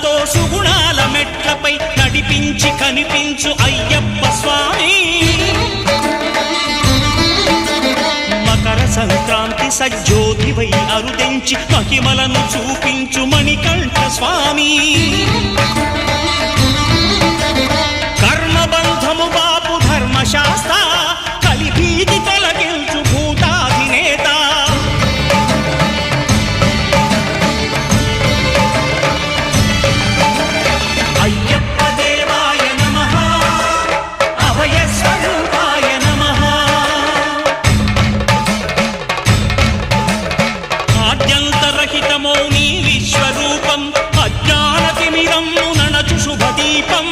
సుఖాలతో సుగుణాల మెట్లపై నడిపించి కనిపించు అయ్యప్ప స్వామి. మకర సంక్రాంతి సజ్జోతివై అరుదెంచి మహిమలను చూపించు మణికంఠ స్వామి. కర్మబంధము బాపు ధర్మశాస్త్ర కలిభీతి తొలగించు భూతాధినేత. అయ్యప్ప దేవాయ నమః, అభయ స్వరూపాయ నమః. ఆద్యంతరహితమో నీ విశ్వరూపం, అజ్ఞానతిమిరం నణచు శుభదీపం.